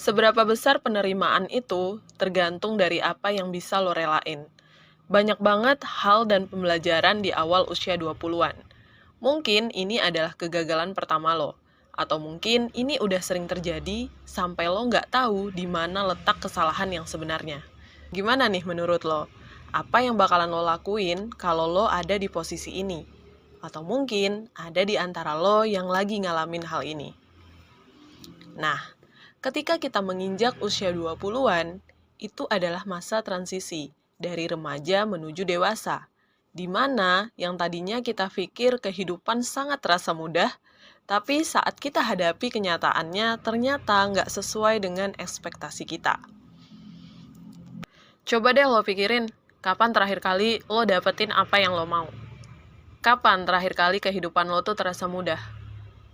Seberapa besar penerimaan itu tergantung dari apa yang bisa lo relain. Banyak banget hal dan pembelajaran di awal usia 20-an. Mungkin ini adalah kegagalan pertama lo. Atau mungkin ini udah sering terjadi sampai lo nggak tahu di mana letak kesalahan yang sebenarnya. Gimana nih menurut lo? Apa yang bakalan lo lakuin kalau lo ada di posisi ini? Atau mungkin ada di antara lo yang lagi ngalamin hal ini. Nah, ketika kita menginjak usia 20-an, itu adalah masa transisi dari remaja menuju dewasa, di mana yang tadinya kita pikir kehidupan sangat terasa mudah, tapi saat kita hadapi kenyataannya ternyata nggak sesuai dengan ekspektasi kita. Coba deh lo pikirin, kapan terakhir kali lo dapetin apa yang lo mau? Kapan terakhir kali kehidupan lo tuh terasa mudah?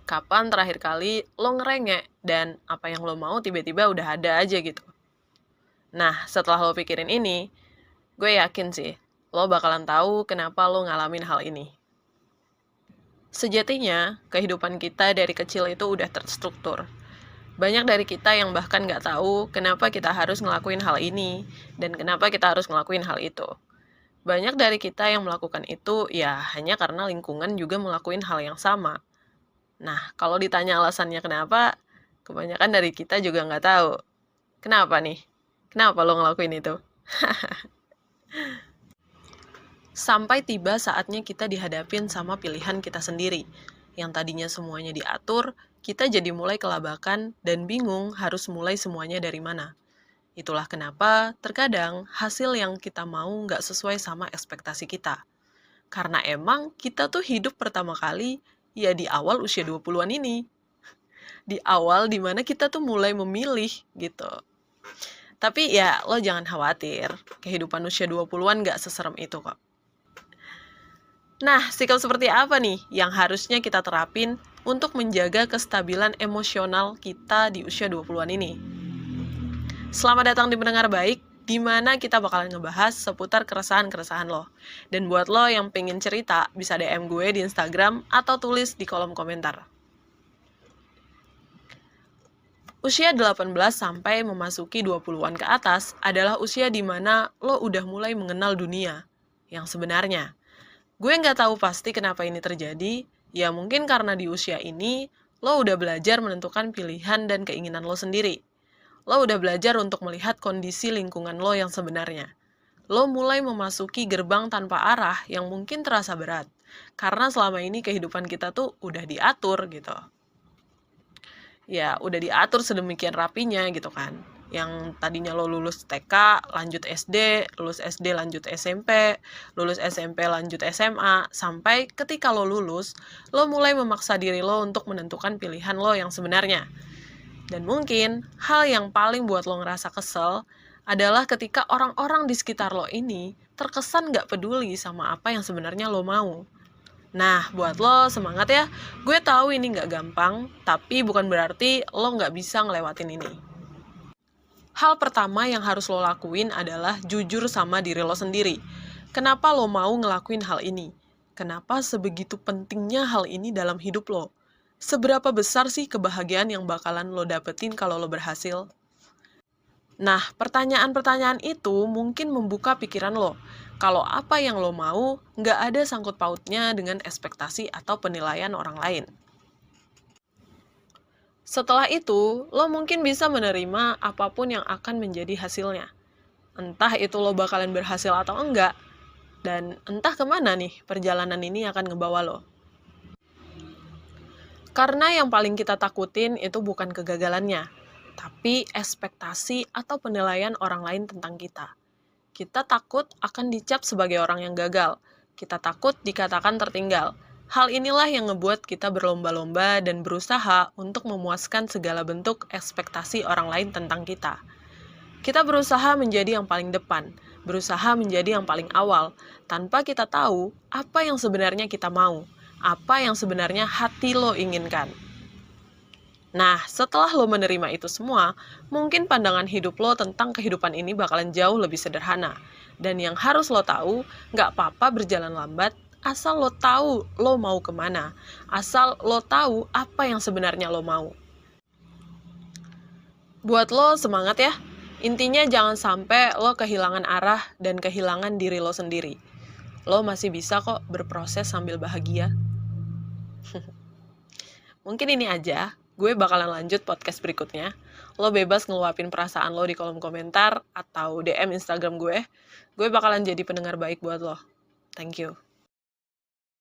Kapan terakhir kali lo ngerengek dan apa yang lo mau tiba-tiba udah ada aja gitu? Nah, setelah lo pikirin ini, gue yakin sih, lo bakalan tahu kenapa lo ngalamin hal ini. Sejatinya, kehidupan kita dari kecil itu udah terstruktur. Banyak dari kita yang bahkan nggak tahu kenapa kita harus ngelakuin hal ini, dan kenapa kita harus ngelakuin hal itu. Banyak dari kita yang melakukan itu ya hanya karena lingkungan juga ngelakuin hal yang sama. Nah, kalau ditanya alasannya kenapa, kebanyakan dari kita juga nggak tahu. Kenapa nih? Kenapa lo ngelakuin itu? Sampai tiba saatnya kita dihadapin sama pilihan kita sendiri. Yang tadinya semuanya diatur, kita jadi mulai kelabakan dan bingung harus mulai semuanya dari mana. Itulah kenapa terkadang hasil yang kita mau nggak sesuai sama ekspektasi kita. Karena emang kita tuh hidup pertama kali ya di awal usia 20-an ini. Di awal dimana kita tuh mulai memilih gitu. Tapi ya lo jangan khawatir, kehidupan usia 20-an nggak seserem itu kok. Nah, sikap seperti apa nih yang harusnya kita terapin untuk menjaga kestabilan emosional kita di usia 20-an ini? Selamat datang di Pendengar Baik, di mana kita bakalan ngebahas seputar keresahan-keresahan lo. Dan buat lo yang pengen cerita, bisa DM gue di Instagram atau tulis di kolom komentar. Usia 18 sampai memasuki 20-an ke atas adalah usia di mana lo udah mulai mengenal dunia yang sebenarnya. Gue nggak tahu pasti kenapa ini terjadi, ya mungkin karena di usia ini, lo udah belajar menentukan pilihan dan keinginan lo sendiri. Lo udah belajar untuk melihat kondisi lingkungan lo yang sebenarnya. Lo mulai memasuki gerbang tanpa arah yang mungkin terasa berat, karena selama ini kehidupan kita tuh udah diatur gitu. Ya, udah diatur sedemikian rapinya gitu kan. Yang tadinya lo lulus TK, lanjut SD, lulus SD lanjut SMP, lulus SMP lanjut SMA, sampai ketika lo lulus, lo mulai memaksa diri lo untuk menentukan pilihan lo yang sebenarnya. Dan mungkin hal yang paling buat lo ngerasa kesel adalah ketika orang-orang di sekitar lo ini terkesan gak peduli sama apa yang sebenarnya lo mau. Nah, buat lo semangat ya. Gue tahu ini gak gampang, tapi bukan berarti lo gak bisa ngelewatin ini. Hal pertama yang harus lo lakuin adalah jujur sama diri lo sendiri. Kenapa lo mau ngelakuin hal ini? Kenapa sebegitu pentingnya hal ini dalam hidup lo? Seberapa besar sih kebahagiaan yang bakalan lo dapetin kalau lo berhasil? Nah, pertanyaan-pertanyaan itu mungkin membuka pikiran lo. Kalau apa yang lo mau, nggak ada sangkut pautnya dengan ekspektasi atau penilaian orang lain. Setelah itu, lo mungkin bisa menerima apapun yang akan menjadi hasilnya. Entah itu lo bakalan berhasil atau enggak, dan entah kemana nih perjalanan ini akan ngebawa lo. Karena yang paling kita takutin itu bukan kegagalannya, tapi ekspektasi atau penilaian orang lain tentang kita. Kita takut akan dicap sebagai orang yang gagal. Kita takut dikatakan tertinggal. Hal inilah yang ngebuat kita berlomba-lomba dan berusaha untuk memuaskan segala bentuk ekspektasi orang lain tentang kita. Kita berusaha menjadi yang paling depan, berusaha menjadi yang paling awal, tanpa kita tahu apa yang sebenarnya kita mau, apa yang sebenarnya hati lo inginkan. Nah, setelah lo menerima itu semua, mungkin pandangan hidup lo tentang kehidupan ini bakalan jauh lebih sederhana. Dan yang harus lo tahu, nggak apa-apa berjalan lambat, asal lo tahu lo mau kemana. Asal lo tahu apa yang sebenarnya lo mau. Buat lo semangat ya. Intinya jangan sampai lo kehilangan arah dan kehilangan diri lo sendiri. Lo masih bisa kok berproses sambil bahagia. Mungkin ini aja. Gue bakalan lanjut podcast berikutnya. Lo bebas ngeluapin perasaan lo di kolom komentar atau DM Instagram gue. Gue bakalan jadi pendengar baik buat lo. Thank you.